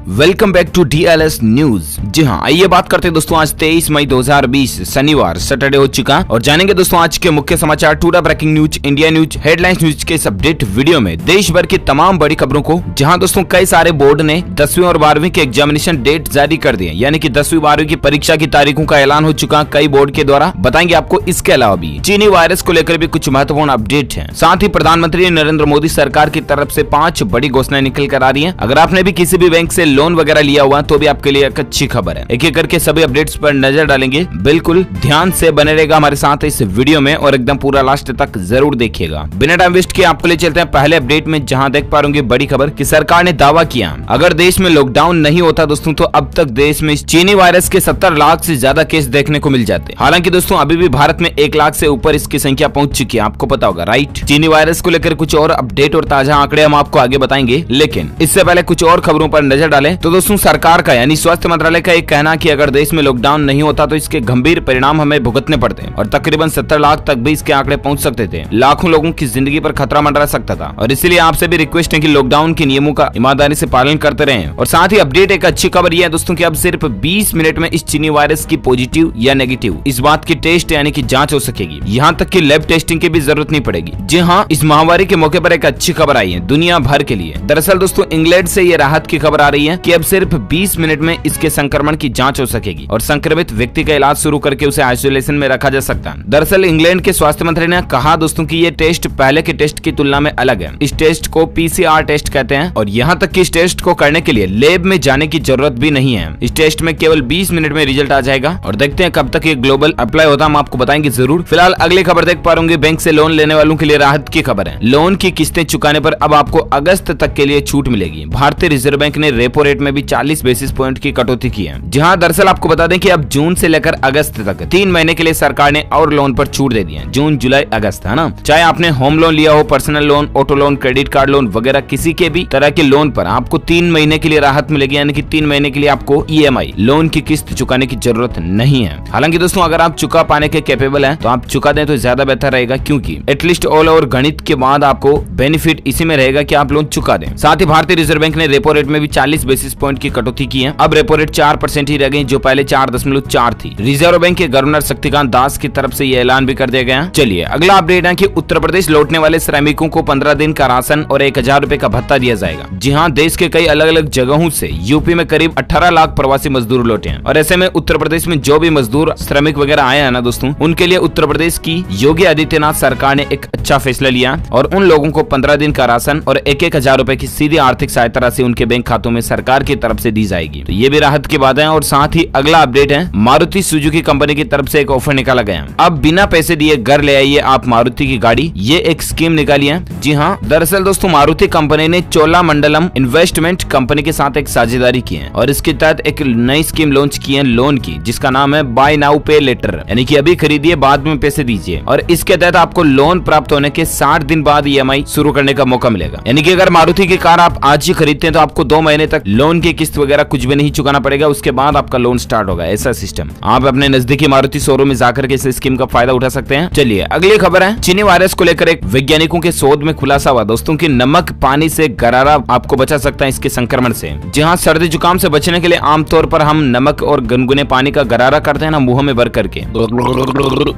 Welcome back to DLS news. जी हाँ, आइए बात करते हैं दोस्तों आज 23 मई 2020 शनिवार सैटरडे हो चुका और जानेंगे दोस्तों आज के मुख्य समाचार, today breaking news, India news, headlines news के इस अपडेट वीडियो में देश भर की तमाम बड़ी खबरों को, जहां दोस्तों कई सारे बोर्ड ने 10वीं और 12वीं के एग्जामिनेशन डेट जारी कर दिए, यानी कि 10वीं 12वीं की परीक्षा की तारीखों का ऐलान हो चुका कई बोर्ड के द्वारा। बताएंगे आपको इसके अलावा भी चीनी वायरस को लेकर भी कुछ महत्वपूर्ण अपडेट है। साथ ही प्रधानमंत्री नरेंद्र मोदी सरकार की तरफ से 5 बड़ी घोषणाएं निकल कर आ रही है। अगर आपने भी किसी भी बैंक से लोन वगैरह लिया हुआ तो भी आपके लिए एक अच्छी खबर है। एक एक करके सभी अपडेट्स पर नजर डालेंगे। बिल्कुल ध्यान से बने रहेगा हमारे साथ इस वीडियो में और एकदम पूरा लास्ट तक जरूर देखिएगा। बिना टाइम वेस्ट किए आपको ले चलते हैं पहले अपडेट में, जहां देख पा रहे बड़ी खबर कि सरकार ने दावा किया अगर देश में लॉकडाउन नहीं होता दोस्तों तो अब तक देश में चीनी वायरस के 70 लाख से ज्यादा केस देखने को मिल जाते। हालांकि दोस्तों अभी भी भारत में 1 लाख से ऊपर इसकी संख्या पहुंच चुकी है, आपको पता होगा राइट। चीनी वायरस को लेकर कुछ और अपडेट और ताजा आंकड़े हम आपको आगे बताएंगे, लेकिन इससे पहले कुछ और खबरों पर नजर डालें तो दोस्तों सरकार का यानी स्वास्थ्य मंत्रालय का एक कहना कि अगर देश में लॉकडाउन नहीं होता तो इसके गंभीर परिणाम हमें भुगतने पड़ते और तकरीबन 70 लाख तक भी इसके आंकड़े पहुंच सकते थे। लाखों लोगों की जिंदगी पर खतरा मंडरा सकता था और इसीलिए आपसे भी रिक्वेस्ट है कि लॉकडाउन के नियमों का ईमानदारी से पालन करते रहें। और साथ ही अपडेट एक अच्छी खबर यह है दोस्तों कि अब सिर्फ 20 मिनट में इस चीनी वायरस की पॉजिटिव या नेगेटिव इस बात की टेस्ट यानी कि जांच हो सकेगी। यहाँ तक कि लैब टेस्टिंग की भी जरूरत नहीं पड़ेगी। जी हाँ, इस महामारी के मौके पर एक अच्छी खबर आई है दुनिया भर के लिए। दरअसल दोस्तों इंग्लैंड से ये राहत की खबर आ रही है कि अब सिर्फ 20 मिनट में इसके संक्रमण की जांच हो सकेगी और संक्रमित व्यक्ति का इलाज शुरू करके उसे आइसोलेशन में रखा जा सकता है। दरअसल इंग्लैंड के स्वास्थ्य मंत्री ने कहा दोस्तों कि ये टेस्ट पहले के टेस्ट की तुलना में अलग है। इस टेस्ट को PCR टेस्ट कहते हैं और यहाँ तक कि इस टेस्ट को करने के लिए लैब में जाने की जरूरत भी नहीं है। इस टेस्ट में केवल 20 मिनट में रिजल्ट आ जाएगा और देखते हैं कब तक ये ग्लोबल अप्लाई होता है, हम आपको बताएंगे जरूर। फिलहाल अगली खबर देख पा रहे बैंक से लोन लेने वालों के लिए राहत की खबर है। लोन की किस्तें चुकाने पर अब आपको अगस्त तक के लिए छूट मिलेगी। भारतीय रिजर्व बैंक ने रेपो रेट में भी 40 बेसिस पॉइंट की कटौती की है। जहां दरअसल आपको बता दें कि अब जून से लेकर अगस्त तक 3 महीने के लिए सरकार ने और लोन पर छूट दे दी है। जून जुलाई अगस्त, है ना। चाहे आपने होम लोन लिया हो, personal loan, auto loan, credit card loan वगैरह किसी के भी तरह के लोन पर आपको 3 महीने के लिए राहत मिलेगी, यानी कि 3 महीने के लिए आपको EMI लोन की किस्त चुकाने की जरूरत नहीं है। हालांकि दोस्तों अगर आप चुका पाने के कैपेबल हैं तो आप चुका दें तो ज्यादा बेहतर रहेगा, क्योंकि एटलीस्ट ऑल ओवर गणित के बाद आपको बेनिफिट इसी में रहेगा कि आप लोन चुका दें। साथ ही भारतीय रिजर्व बैंक ने रेपो रेट में भी 40 बेसिस पॉइंट की कटौती की है। अब रेपो रेट 4% ही रह गई, जो पहले 4.4 थी। रिजर्व बैंक के गवर्नर शक्तिकांत दास की तरफ से यह ऐलान भी कर दिया गया। चलिए अगला अपडेट है कि उत्तर प्रदेश लौटने वाले श्रमिकों को 15 दिन का राशन और 1000 रुपए का भत्ता दिया जाएगा। जी हाँ, देश के कई अलग अलग जगहों से यूपी में करीब 18 लाख प्रवासी मजदूर लौटे हैं और ऐसे में उत्तर प्रदेश में जो भी मजदूर श्रमिक वगैरह आए हैं ना दोस्तों, उनके लिए उत्तर प्रदेश की योगी आदित्यनाथ सरकार ने एक अच्छा फैसला लिया और उन लोगों को 15 दिन का राशन और 1,000 रुपए की सीधी आर्थिक सहायता राशि उनके बैंक खातों में सरकार की तरफ से दी जाएगी। तो ये भी राहत की बात है। और साथ ही अगला अपडेट है, मारुति सुजुकी कंपनी की तरफ से एक ऑफर निकाला गया। अब बिना पैसे दिए घर ले आइए आप मारुति की गाड़ी, ये एक स्कीम निकाली है। जी हाँ, दरअसल दोस्तों मारुति कंपनी ने चोलामंडलम इन्वेस्टमेंट कंपनी के साथ एक साझेदारी की है और इसके तहत एक नई स्कीम लॉन्च की है लोन की, जिसका नाम है बाय नाउ पे लेटर, यानी कि अभी खरीदिए बाद में पैसे दीजिए। और इसके तहत आपको लोन प्राप्त होने के 60 दिन बाद EMI शुरू करने का मौका मिलेगा। यानी कि अगर मारुति की कार आप आज ही खरीदते हैं तो आपको 2 महीने तक लोन की किस्त वगैरह कुछ भी नहीं चुकाना पड़ेगा, उसके बाद आपका लोन स्टार्ट होगा। ऐसा सिस्टम आप अपने नजदीकी मारुति शोरूम में जाकर के इस स्कीम का फायदा उठा सकते हैं। चलिए अगली खबर है, चीनी वायरस को लेकर एक वैज्ञानिकों के शोध में खुलासा हुआ दोस्तों कि नमक पानी से गरारा आपको बचा सकता है इसके संक्रमण से। जहाँ सर्दी जुकाम से बचने के लिए आमतौर पर हम नमक और गुनगुने पानी का गरारा करते हैं ना, मुंह में भर करके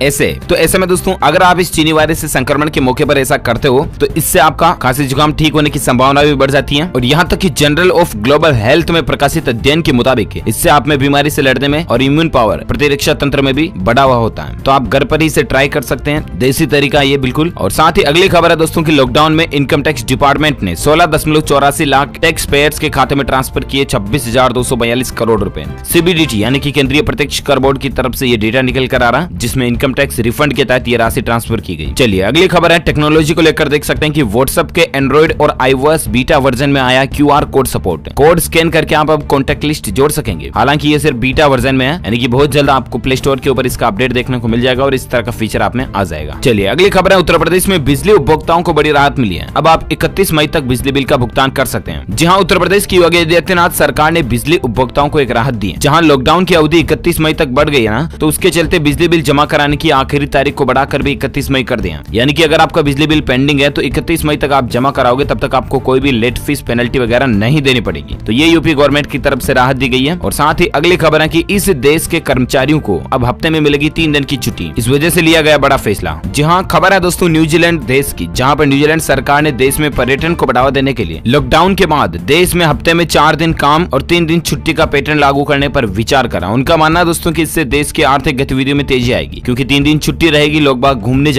ऐसे में दोस्तों अगर आप इस चीनी वायरस से संक्रमण के मौके पर ऐसा करते हो तो इससे आपका खांसी जुकाम ठीक होने की संभावना भी बढ़ जाती है। और यहाँ तक कि जनरल ऑफ ग्लोबल हेल्थ में प्रकाशित अध्ययन के मुताबिक इससे आप में बीमारी से लड़ने में और इम्यून पावर प्रतिरक्षा तंत्र में भी बढ़ा हुआ होता है। तो आप घर पर ही इसे ट्राई कर सकते हैं, देसी तरीका ये बिल्कुल। और साथ ही अगली खबर है दोस्तों की लॉकडाउन में इनकम टैक्स डिपार्टमेंट ने 16.84 लाख टैक्स पेयर्स के खाते में ट्रांसफर किए 26,242 करोड़ रुपए। CBDT यानी कि केंद्रीय प्रत्यक्ष कर बोर्ड की तरफ से ये डेटा निकल कर आ रहा, जिसमें इनकम टैक्स रिफंड के तहत ये राशि ट्रांसफर की गई। चलिए अगली खबर है, टेक्नोलॉजी को लेकर देख सकते हैं कि व्हाट्सएप के एंड्रॉइड और iOS बीटा वर्जन में आया QR code support. Code scan करके आप अब कॉन्टेक्ट लिस्ट जोड़ सकेंगे। हालांकि ये सिर्फ बीटा वर्जन में है, यानी कि बहुत जल्द आपको प्ले स्टोर के ऊपर इसका अपडेट देखने को मिल जाएगा और इस तरह का फीचर आप में आ जाएगा। चलिए अगली खबर है, उत्तर प्रदेश में बिजली उपभोक्ताओं को बड़ी राहत मिली है। अब आप 31 मई तक बिजली बिल का भुगतान कर सकते हैं। जहां उत्तर प्रदेश की योगी आदित्यनाथ सरकार ने बिजली उपभोक्ताओं को एक राहत दी है। जहां लॉकडाउन की अवधि 31 मई तक बढ़ गई है ना, तो उसके चलते बिजली बिल जमा कराने की आखिरी तारीख को बढ़ाकर भी 31 मई कर दिया। यानी कि अगर आपका बिजली बिल पेंडिंग है तो 31 मई तक आप जमा कराओगे, तब तक आपको कोई भी लेट फीस पेनल्टी वगैरह नहीं देनी पड़ेगी। तो ये यूपी गवर्नमेंट की तरफ से राहत दी गई है। और साथ ही अगली खबर है कि इस देश के कर्मचारियों को अब हफ्ते में मिलेगी 3 दिन की छुट्टी। इस वजह से लिया गया बड़ा फैसला। जी हाँ, खबर है दोस्तों न्यूजीलैंड देश की, जहाँ पर न्यूजीलैंड सरकार ने देश में पर्यटन को बढ़ावा देने के लिए लॉकडाउन के बाद देश में हफ्ते में 4 दिन काम और 3 दिन छुट्टी का पैटर्न लागू करने पर विचार करा। उनका मानना दोस्तों कि इससे देश की आर्थिक गतिविधियों में तेजी आएगी, क्योंकि 3 दिन छुट्टी रहेगी, लोग बाग घूमने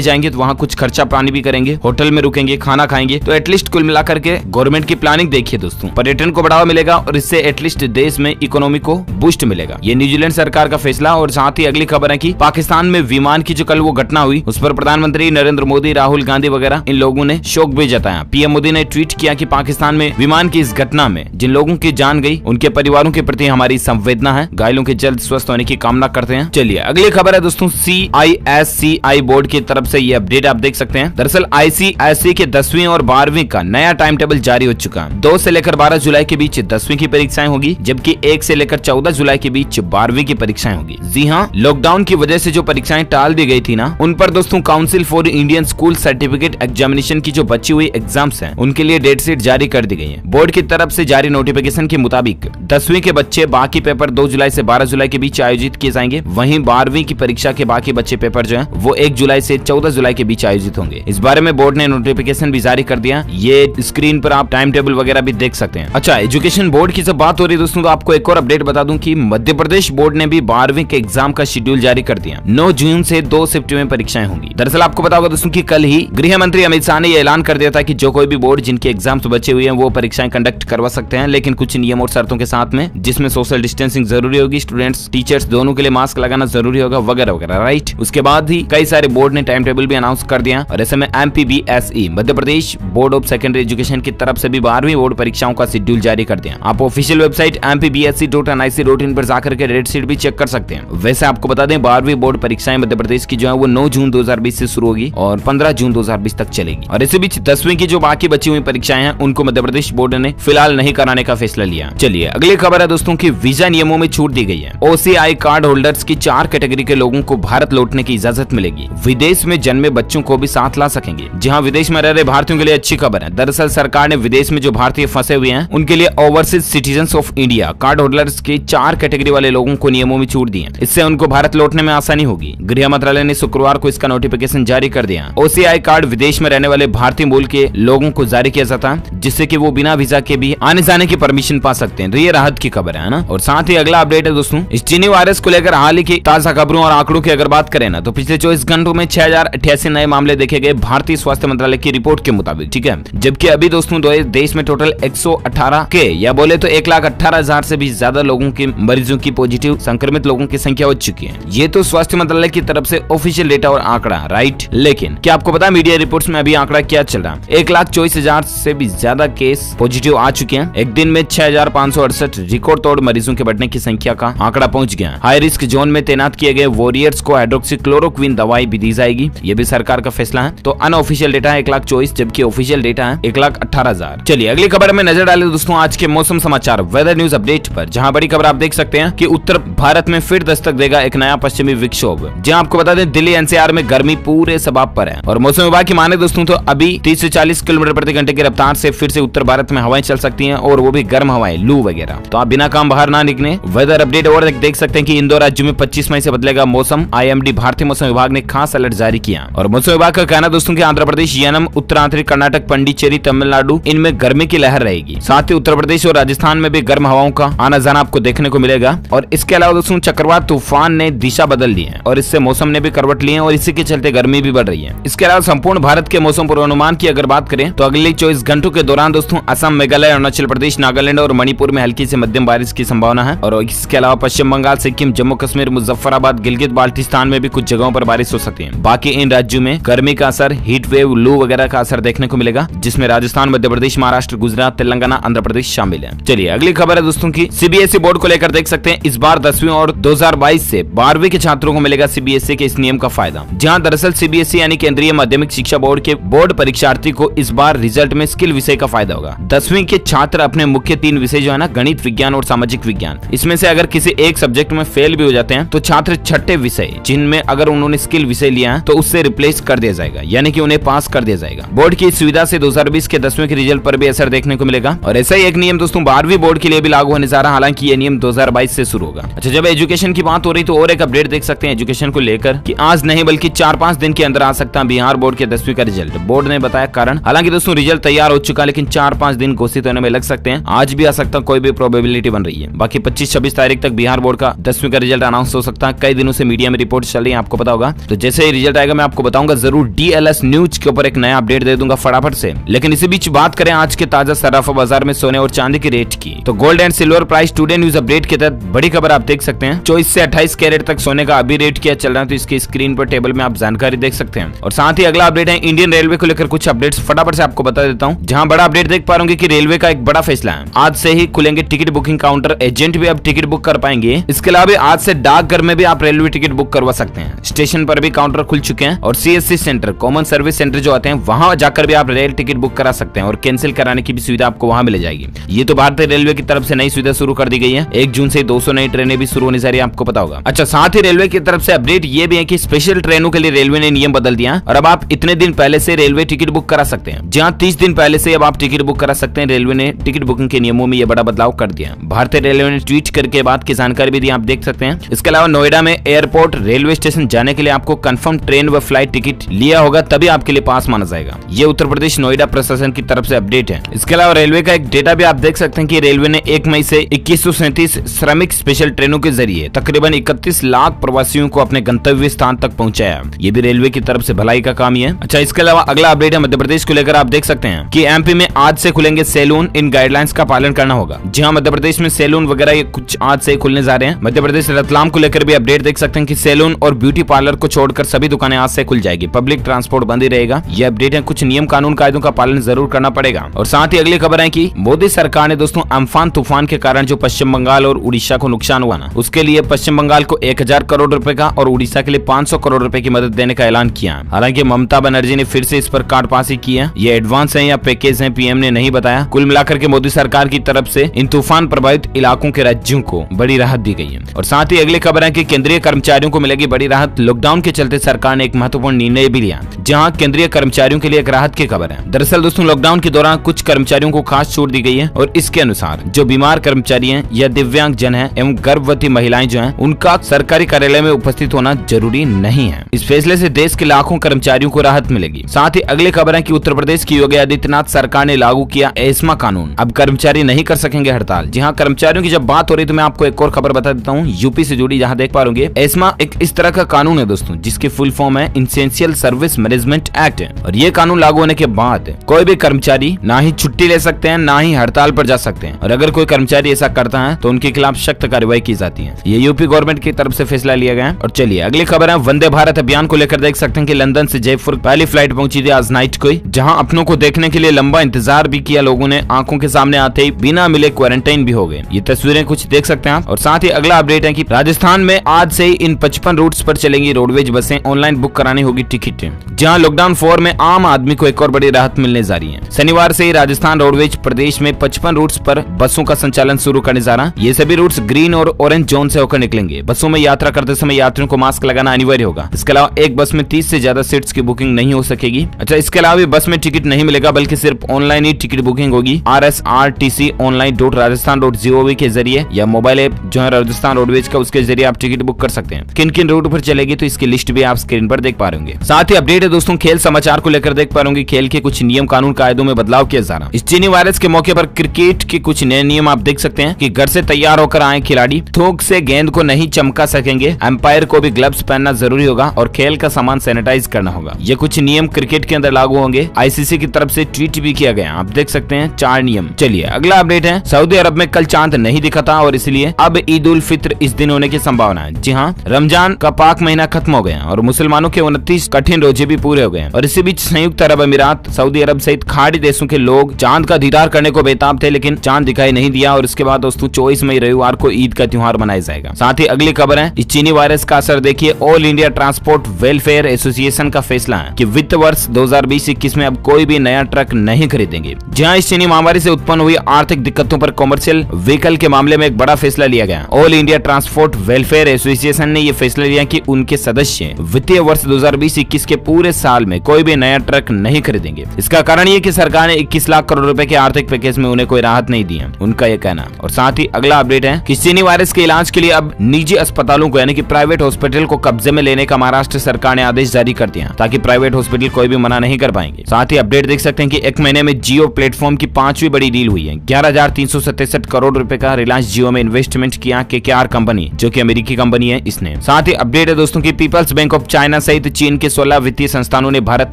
जाएंगे तो वहाँ कुछ खर्चा पानी भी करेंगे, होटल में रुकेंगे, खाना खाएंगे। तो एटलीस्ट कुल मिलाकर के गवर्नमेंट की प्लानिंग देखिए दोस्तों, पर्यटन को बढ़ावा मिलेगा और इससे एटलीस्ट देश में इकोनॉमी को बूस्ट मिलेगा। ये न्यूजीलैंड सरकार का फैसला। और साथ ही अगली खबर है कि पाकिस्तान में विमान की जो कल वो घटना हुई, उस पर प्रधानमंत्री नरेंद्र मोदी, राहुल गांधी वगैरह इन लोगों ने शोक भी जताया। पीएम मोदी ने ट्वीट किया कि पाकिस्तान में विमान की इस घटना में जिन लोगों की जान गई उनके परिवारों के प्रति हमारी संवेदना है, घायलों के जल्द स्वस्थ होने की कामना करते हैं। चलिए अगली खबर है दोस्तों, CISCI बोर्ड की तरफ से ये अपडेट आप देख सकते हैं। दरअसल ICSE के 10वीं और 12वीं का नया टाइम टेबल जारी हो चुका है। 2 से लेकर 12 जुलाई के बीच 10वीं की परीक्षाएं होगी, जबकि 1 से लेकर 14 जुलाई के बीच 12वीं की परीक्षाएं होगी। जी हाँ, लॉकडाउन की वजह से जो परीक्षाएं टाल दी गई थी ना, उन पर दोस्तों council for Indian school certificate examination की जो बची हुई एग्जाम्स हैं, उनके लिए डेट शीट जारी कर दी गई है। बोर्ड की तरफ से जारी नोटिफिकेशन के मुताबिक 10वीं के बच्चे बाकी पेपर 2 जुलाई से 12 जुलाई के बीच आयोजित किए जाएंगे। वहीं 12वीं की परीक्षा के बाकी बच्चे पेपर जो है वो 1 जुलाई से 14 जुलाई के बीच आयोजित होंगे। इस बारे में बोर्ड ने नोटिफिकेशन भी जारी कर दिया। ये स्क्रीन पर आप टाइम टेबल वगैरह भी देख सकते हैं। अच्छा, एजुकेशन बोर्ड की जब बात हो रही है दोस्तों, तो आपको एक और अपडेट बता दूं कि मध्य प्रदेश बोर्ड ने भी 12वीं के एग्जाम का शेड्यूल जारी कर दिया। 9 जून से 2 सिफ्ट में परीक्षाएं होंगी। दरअसल आपको पता होगा दोस्तों कि कल ही गृह मंत्री अमित शाह ने यह ऐलान कर दिया था कि जो कोई भी बोर्ड जिनके एग्जाम्स बचे हुए हैं वो परीक्षाएं कंडक्ट करवा सकते हैं, लेकिन कुछ नियम और शर्तों के साथ में, जिसमें सोशल डिस्टेंसिंग जरूरी होगी, स्टूडेंट्स टीचर्स दोनों के लिए मास्क लगाना जरूरी होगा वगैरह वगैरह, राइट। उसके बाद ही कई सारे बोर्ड ने टाइम टेबल भी अनाउंस कर दिया। और ऐसे में MPBSE Madhya Pradesh board of secondary education की तरफ से भी 12वीं बोर्ड परीक्षाओं का शेड्यूल जारी कर दिया। आप ऑफिशियल वेबसाइट mpbse.nic.in पर जाकर के डेट शीट भी चेक कर सकते हैं। वैसे आपको बता दें 12वीं बोर्ड परीक्षाएं मध्य प्रदेश की जो है वो 9 जून 2020 से शुरू होगी और 15 जून 2020 तक चलेगी। और इसी बीच 10वीं की जो बाकी बची हुई परीक्षाएं हैं उनको मध्य प्रदेश बोर्ड ने फिलहाल नहीं कराने का फैसला लिया। चलिए अगली खबर है दोस्तों की वीजा नियमों में छूट दी गई है। OCI कार्ड होल्डर्स की 4 कैटेगरी के लोगों को भारत लौटने की इजाजत मिलेगी। विदेश में जन्मे बच्चों को भी साथ ला सकेंगे। जहां विदेश में रह रहे भारतीयों के लिए अच्छी खबर है। दरअसल सरकार ने विदेश में जो भारतीय फंसे हुए हैं उनके लिए overseas citizens of India card holders के 4 कैटेगरी वाले लोगों को नियमों में छूट दी है। इससे उनको भारत लौटने में आसानी होगी। गृह मंत्रालय ने शुक्रवार को इसका नोटिफिकेशन जारी कर दिया। OCI कार्ड विदेश में रहने वाले भारतीय मूल के लोगों को जारी किया जाता है, जिससे कि वो बिना वीजा के भी आने जाने की परमिशन पा सकते हैं। तो ये राहत की खबर है ना। और साथ ही अगला अपडेट है दोस्तों, इस चीनी वायरस को लेकर हाल ही की ताजा खबरों और आंकड़ों की अगर बात करें ना, तो पिछले 24 घंटों में 6088 नए मामले देखे गए भारतीय स्वास्थ्य मंत्रालय की रिपोर्ट के मुताबिक, ठीक है। जबकि अभी दोस्तों देश में टोटल 118 के या बोले तो 1,18,000 से भी ज्यादा लोगों के मरीजों की पॉजिटिव संक्रमित लोगों की संख्या हो चुकी है। ये तो स्वास्थ्य मंत्रालय की तरफ से ऑफिशियल डेटा और आंकड़ा, राइट। लेकिन क्या आपको पता मीडिया रिपोर्ट्स में अभी आंकड़ा क्या चल रहा है? 1,24,000 से भी ज्यादा केस पॉजिटिव आ चुके हैं। एक दिन में 6,568 रिकॉर्ड तोड़ मरीजों के बढ़ने की संख्या का आंकड़ा पहुंच गया है। हाई रिस्क जोन में तैनात किए गए वॉरियर्स को हाइड्रोक्सीक्लोरोक्विन दवाई भी दी जाएगी। ये भी सरकार का फैसला है। तो अनऑफिशियल डेटा है 1,24,000, जबकि ऑफिशियल डेटा है 1,18,000। चलिए अगली खबर में नजर डालें दोस्तों आज के मौसम समाचार वेदर न्यूज अपडेट पर, जहां बड़ी खबर आप देख सकते हैं कि उत्तर भारत में फिर दस्तक देगा एक नया पश्चिमी विक्षोभ। जहां आपको बता दें दिल्ली NCR में गर्मी पूरे सबाब पर है। और मौसम विभाग की माने दोस्तों तो अभी 30 से 40 किलोमीटर प्रति घंटे की रफ्तार से फिर से उत्तर भारत में हवाएं चल सकती हैं, और वो भी गर्म हवाएं, लू वगैरह। तो आप बिना काम बाहर ना निकले। वेदर अपडेट और देख सकते हैं कि इंदौर राज्य में 25 मई से बदलेगा मौसम। IMD भारतीय मौसम विभाग ने खास अलर्ट जारी किया। और मौसम विभाग का कहना दोस्तों कि आंध्र प्रदेश, यानम, उत्तरांचल कर्नाटक, पंडिचेरी, तमिलनाडु इनमें गर्मी की लहर रहेगी। साथ ही उत्तर प्रदेश और राजस्थान में भी गर्म हवाओं का आना जाना आपको देखने को मिलेगा। और इसके अलावा दोस्तों चक्रवात तूफान ने दिशा बदल ली है और इससे मौसम ने भी करवट ली है और इसी के चलते गर्मी भी बढ़ रही है। इसके अलावा संपूर्ण भारत के मौसम पूर्वानुमान की अगर बात करें तो अगले 24 घंटों के दौरान दोस्तों असम, मेघालय, अरुणाचल प्रदेश, नागालैंड और मणिपुर में हल्की से मध्यम बारिश की संभावना है। और इसके अलावा पश्चिम बंगाल, सिक्किम, जम्मू कश्मीर, मुजफ्फराबाद, गिलगित बाल्टिस्तान में भी कुछ जगहों पर बारिश हो सकती है। बाकी इन राज्यों में गर्मी का असर, हीट वेव, लू वगैरह का असर देखने को मिलेगा, जिसमें राजस्थान, मध्य प्रदेश, महाराष्ट्र, गुजरात, तेलंगाना, आंध्र प्रदेश शामिल है। चलिए अगली खबर है दोस्तों की CBSE बोर्ड को लेकर देख सकते हैं इस बार 10वीं और 2022 से 12वीं के छात्रों को मिलेगा CBSE के इस नियम का फायदा। जहां दरअसल CBSE यानी केंद्रीय माध्यमिक शिक्षा बोर्ड के बोर्ड परीक्षार्थी को इस बार रिजल्ट में स्किल विषय का फायदा होगा। 10वीं के छात्र अपने मुख्य 3 विषय जो है ना, गणित, विज्ञान और सामाजिक विज्ञान, इसमें से अगर किसी एक सब्जेक्ट में फेल भी हो जाते हैं तो छात्र छठे विषय जिनमें अगर उन्होंने स्किल विषय लिया है तो उससे रिप्लेस कर दिया जाएगा, यानी कि उन्हें पास कर दिया जाएगा। बोर्ड की सुविधा से 2020 के 10वीं के रिजल्ट पर भी असर देखने को मिलेगा। जाएगा। और ऐसा ही एक नियम दोस्तों 12वीं बोर्ड के लिए भी लागू होने जा रहा है, हालांकि ये नियम 2022 से शुरू होगा। अच्छा, जब एजुकेशन की बात हो रही तो और एक अपडेट देख सकते हैं एजुकेशन को लेकर कि आज नहीं बल्कि 4-5 दिन के अंदर आ सकता है बिहार बोर्ड के 10वीं का रिजल्ट। बोर्ड ने बताया कारण, हालांकि दोस्तों रिजल्ट तैयार हो चुका, लेकिन 4-5 दिन घोषित होने में लग सकते हैं। आज भी आ सकता, कोई भी प्रोबेबिलिटी बन रही है। बाकी 25-26 तारीख तक बिहार बोर्ड का 10वीं का रिजल्ट अनाउंस हो सकता है। कई दिनों से मीडिया में रिपोर्ट चल रही है, आपको पता होगा। तो जैसे ही रिजल्ट आएगा मैं आपको बताऊंगा जरूर। DLS न्यूज के ऊपर एक नया अपडेट दे दूंगा फटाफट से। लेकिन इसी बीच बात करें आज के ताजा सराफा बाजार में सोने और चांदी की रेट की, तो gold and silver price today news update के तहत बड़ी खबर आप देख सकते हैं। 24 से 28 कैरेट तक सोने का अभी रेट क्या चल रहा है, तो इसके स्क्रीन पर टेबल में आप जानकारी देख सकते हैं। और साथ ही अगला अपडेट है इंडियन रेलवे को लेकर कुछ अपडेट्स फटाफट से आपको बता देता हूं। जहां बड़ा अपडेट देख पा रहे कि रेलवे का एक बड़ा फैसला है, आज से ही खुलेंगे टिकट बुकिंग काउंटर, एजेंट भी अब टिकट बुक कर पाएंगे। इसके अलावा आज से डाकघर में भी आप रेलवे टिकट बुक करवा सकते हैं। स्टेशन पर भी काउंटर खुल चुके हैं और CSC centre, common service centre जो आते हैं, वहां जाकर भी आप रेल टिकट बुक करा सकते हैं और कैंसिल कराने की भी सुविधा आपको वहां मिल जाएगी। ये तो भारतीय रेलवे की तरफ से नई सुविधा शुरू कर दी गई है। 1 जून से 200 नई ट्रेनें भी शुरू होने जा रही है, आपको पता होगा। अच्छा, साथ ही रेलवे की तरफ से अपडेट ये भी है कि स्पेशल ट्रेनों के लिए रेलवे ने नियम बदल दिया और अब आप इतने दिन पहले से रेलवे टिकट बुक करा सकते हैं। जहां 30 दिन पहले से अब आप टिकट बुक करा सकते हैं। रेलवे ने टिकट बुकिंग के नियमों में ये बड़ा बदलाव कर दिया। भारतीय रेलवे ने ट्वीट करके बात की जानकारी भी दी, आप देख सकते हैं। इसके अलावा नोएडा में एयरपोर्ट रेलवे स्टेशन जाने के लिए आपको कंफर्म ट्रेन व फ्लाइट टिकट लिया होगा, तभी आपके लिए पास माना जाएगा। ये उत्तर प्रदेश नोएडा प्रशासन की तरफ से अपडेट है। इसके अलावा रेलवे का एक डेटा भी आप देख सकते हैं कि रेलवे ने 1 मई से 2137 श्रमिक स्पेशल ट्रेनों के जरिए तकरीबन 31 लाख प्रवासियों को अपने गंतव्य स्थान तक पहुंचाया। ये भी रेलवे की तरफ से भलाई का काम ही है। अच्छा, इसके अलावा अगला अपडेट है मध्य प्रदेश को लेकर, आप देख सकते हैं कि MP में आज से खुलेंगे सैलून, इन गाइडलाइंस का पालन करना होगा। जी हाँ, मध्य प्रदेश में सैलून वगैरह ये कुछ आज से खुलने जा रहे हैं। मध्य प्रदेश रतलाम को लेकर भी अपडेट देख सकते हैं कि सैलून और ब्यूटी पार्लर को छोड़कर सभी दुकानें आज से खुल जाएगी। पब्लिक ट्रांसपोर्ट बंद ही रहेगा। ये अपडेट है, कुछ नियम कानून कायदों का पालन जरूर करना पड़ेगा। और साथ ही अगली खबर है कि मोदी सरकार ने दोस्तों अम्फान तूफान के कारण जो पश्चिम बंगाल और उड़ीसा को नुकसान हुआ ना, उसके लिए पश्चिम बंगाल को 1000 करोड़ रुपए का और उड़ीसा के लिए 500 करोड़ रुपए की मदद देने का ऐलान किया। हालांकि ममता बनर्जी ने फिर से इस पर कार्डपासी की है। ये एडवांस है या पैकेज है, PM ने नहीं बताया। कुल मिलाकर के मोदी सरकार की तरफ से इन तूफान प्रभावित इलाकों के राज्यों को बड़ी राहत दी गई है। और साथ ही अगली खबर है कि केंद्रीय कर्मचारियों को मिलेगी बड़ी राहत। लॉकडाउन के चलते सरकार ने एक महत्वपूर्ण निर्णय भी लिया, जहां केंद्रीय कर्मचारियों के लिए एक राहत की खबर है। दरअसल दोस्तों लॉकडाउन के दौरान कुछ कर्मचारियों को खास छूट दी गई है और इसके अनुसार जो बीमार कर्मचारी हैं या दिव्यांग जन हैं एवं गर्भवती महिलाएं जो हैं, उनका सरकारी कार्यालय में उपस्थित होना जरूरी नहीं है। इस फैसले से देश के लाखों कर्मचारियों को राहत मिलेगी। साथ ही अगली खबर है कि उत्तर प्रदेश की योगी आदित्यनाथ सरकार ने लागू किया एस्मा कानून। अब कर्मचारी नहीं कर सकेंगे हड़ताल। जी हाँ, कर्मचारियों की जब बात हो रही तो मैं आपको एक और खबर बता देता हूँ यूपी से जुड़ी, जहाँ देख पा रहे एस्मा एक इस तरह का कानून है दोस्तों जिसकी फुल फॉर्म है एसेंशियल सर्विस मैनेजमेंट एक्ट। और ये कानून लागू होने के बाद कोई भी कर्मचारी ना ही छुट्टी ले सकते हैं, ना ही हड़ताल पर जा सकते हैं। और अगर कोई कर्मचारी ऐसा करता है तो उनके खिलाफ सख्त कार्रवाई की जाती है। ये यूपी गवर्नमेंट की तरफ से फैसला लिया गया है। और चलिए अगली खबर है वंदे भारत अभियान को लेकर, देख सकते हैं कि लंदन से जयपुर पहली फ्लाइट पहुंची थी आज नाइट को, जहां अपनों को देखने के लिए लंबा इंतजार भी किया लोगों ने। आंखों के सामने आते ही बिना मिले क्वारंटाइन भी हो गए। ये तस्वीरें कुछ देख सकते हैं आप। और साथ ही अगला अपडेट है कि राजस्थान में आज से ही इन 55 रूट्स पर चलेंगी रोडवेज बसें। ऑनलाइन बुक करानी होगी टिकट। जहां लॉकडाउन 4 में आम आदमी को एक और बड़ी राहत मिलने जा रही है। शनिवार से ही राजस्थान रोडवेज प्रदेश में 55 रूट्स पर बसों का संचालन शुरू करने जा रहा है। ये सभी रूट्स ग्रीन और ऑरेंज जोन से होकर निकलेंगे। बसों में यात्रा करते समय यात्रियों को मास्क लगाना अनिवार्य होगा। इसके अलावा एक बस में 30 से ज्यादा सीट्स की बुकिंग नहीं हो सकेगी। अच्छा, इसके अलावा बस में टिकट नहीं मिलेगा बल्कि सिर्फ ऑनलाइन ही टिकट बुकिंग होगी। rsrtconline.rajasthan.gov के जरिए या मोबाइल ऐप जो है राजस्थान रोडवेज का, उसके जरिए आप टिकट बुक कर सकते हैं। किन किन रूट पर चलेगी तो इसकी लिस्ट भी आप स्क्रीन पर देख पा रहे होंगे। साथ ही अपडेट है दोस्तों खेल समाचार को लेकर, देख पा रहे होंगे खेल के कुछ नियम कानून कायदों में बदलाव किया जा रहा है। इस चीनी वायरस के मौके पर क्रिकेट के कुछ नए नियम आप देख सकते हैं कि घर से तैयार होकर आए खिलाड़ी थूक से गेंद को नहीं चमका सकेंगे। एम्पायर को भी ग्लव्स पहनना जरूरी होगा और खेल का सामान सैनिटाइज करना होगा। ये कुछ नियम क्रिकेट के अंदर लागू होंगे। ICC की तरफ से ट्वीट भी किया गया, आप देख सकते हैं 4 नियम। चलिए अगला अपडेट है सऊदी अरब में कल चांद नहीं दिखा था और इसलिए अब ईद उल फित्र इस दिन होने की संभावना है। जी हाँ, रमजान का पाक महीना खत्म हो गया और मुसलमानों के 29 कठिन रोजे भी पूरे हो गए। और इसी बीच संयुक्त अरब अमीरात, सऊदी अरब सहित खाड़ी देशों के लोग चांद का दीदार करने को बेताब थे, लेकिन चांद दिखाई नहीं दिया। और इसके बाद दोस्तों 24 मई रविवार को ईद का त्योहार मनाया जाएगा। साथ ही अगली खबर है इस चीनी वायरस का असर देखिए। All India transport welfare association का फैसला है कि वित्त वर्ष 2020-21 में अब कोई भी नया ट्रक नहीं खरीदेंगे। जहां इस चीनी महामारी से उत्पन्न हुई आर्थिक दिक्कतों पर कमर्शियल व्हीकल के मामले में एक बड़ा फैसला लिया गया। All India transport welfare association ने यह फैसला लिया कि उनके सदस्य वित्तीय वर्ष 2020-21 के पूरे साल में कोई भी नया ट्रक नहीं खरीदेंगे। इसका कारण ये कि सरकार ने 21 लाख करोड़ रुपए के आर्थिक पैकेज में उन्हें कोई राहत नहीं दी है, उनका यह कहना। और साथ ही अगला अपडेट है कि चीनी वायरस के इलाज के लिए अब निजी अस्पतालों को यानी कि प्राइवेट हॉस्पिटल को कब्जे में लेने का महाराष्ट्र सरकार ने आदेश जारी कर दिया, ताकि प्राइवेट हॉस्पिटल कोई भी मना नहीं कर पाएंगे। साथ ही अपडेट देख सकते हैं कि एक महीने में जियो प्लेटफॉर्म की 5वीं बड़ी डील हुई है। 11,367 करोड़ रुपए का रिलायंस जियो में इन्वेस्टमेंट किया KKR कंपनी, जो कि अमेरिकी कंपनी है, इसने। साथ ही अपडेट है दोस्तों की पीपल्स बैंक ऑफ चाइना सहित चीन के 16 वित्तीय संस्थानों ने भारत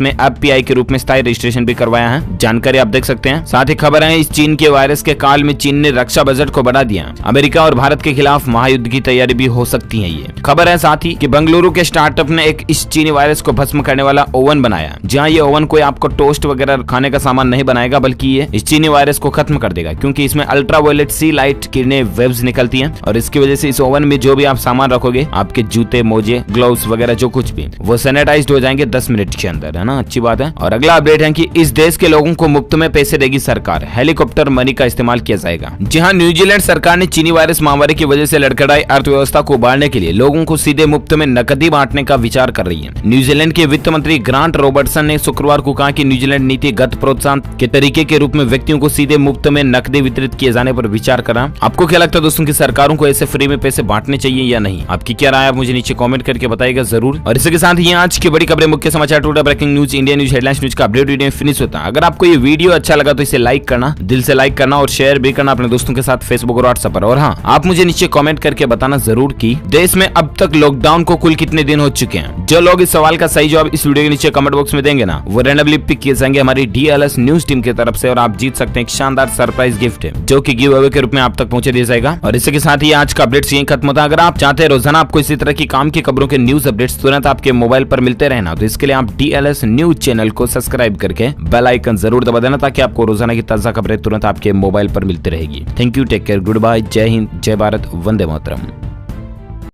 में FPI के रूप में स्थायी रजिस्ट्रेशन भी करवाया है, जानकारी आप देख सकते हैं। साथ ही खबर है इस चीन के वायरस के काल में चीन ने रक्षा बजट को बढ़ा दिया। अमेरिका और भारत के खिलाफ महायुद्ध की तैयारी भी हो सकती है ये खबर है। साथ ही कि बेंगलुरु के स्टार्टअप ने एक इस चीनी वायरस को भस्म करने वाला ओवन बनाया, जहां ये ओवन कोई आपको टोस्ट वगैरह खाने का सामान नहीं बनाएगा, बल्कि ये इस चीनी वायरस को खत्म कर देगा, क्योंकि इसमें अल्ट्रावायलेट सी लाइट किरणें वेव्स निकलती हैं, और इसकी वजह से इस ओवन में जो भी आप सामान रखोगे, आपके जूते, मोजे, ग्लव्स वगैरह जो कुछ भी, वो सैनिटाइज्ड हो जाएंगे 10 मिनट के अंदर, है ना, अच्छी बात है। और अगला अपडेट है कि इस देश के लोगों को मुफ्त में पैसे देगी सरकार, हेलीकॉप्टर मनी का इस्तेमाल किया जाएगा। जी हाँ, न्यूजीलैंड सरकार ने चीनी वायरस महामारी की वजह से लड़खड़ाई अर्थव्यवस्था को उबारने के लिए लोगों को सीधे मुफ्त में नकदी बांटने का विचार कर रही है। न्यूजीलैंड के वित्त मंत्री ग्रांट रॉबर्टसन ने शुक्रवार को कहा कि न्यूजीलैंड नीतिगत प्रोत्साहन के तरीके के रूप में व्यक्तियों को सीधे मुफ्त में नकदी वितरित किए जाने पर विचार करा। आपको क्या लगता है दोस्तों की सरकारों को ऐसे फ्री में पैसे बांटने चाहिए या नहीं? आपकी क्या राय है मुझे नीचे कमेंट करके बताइएगा जरूर। और इसी के साथ ही आज की बड़ी खबरें, मुख्य समाचार, today breaking news, India news, headlines news का अपडेट वीडियो फिनिश होता है। अगर आपको ये वीडियो अच्छा लगा तो इसे लाइक करना, दिल से लाइक करना और शेयर भी करना अपने दोस्तों के साथ फेसबुक और व्हाट्सएप पर। और हाँ, आप मुझे नीचे कमेंट करके बताना जरूर कि देश में अब तक लॉकडाउन को कुल कितने दिन हो चुके हैं। जो लोग इस सवाल का सही जवाब इस वीडियो के नीचे कमेंट बॉक्स में देंगे ना, वो रैंडमली पिक किए जाएंगे हमारी DLS न्यूज टीम की तरफ से, और आप जीत सकते हैं एक शानदार सरप्राइज गिफ्ट, जो कि गिव अवे के रूप में आप तक पहुंचे दिया जाएगा। और इसी के साथ ही आज का अपडेट यहीं खत्म होता है। अगर आप चाहते हैं रोजाना आपको इसी तरह की काम की खबरों के न्यूज अपडेट्स तुरंत आपके मोबाइल पर मिलते रहना, तो इसके लिए आप DLS न्यूज चैनल को सब्सक्राइब करके बेल आइकन जरूर दबा देना, ताकि आपको रोजाना की ताजा खबरें तुरंत आपके मोबाइल पर मिलती रहेगी। Thank you, take care, good bye, जय हिंद, जय भारत, वंदे मातरम।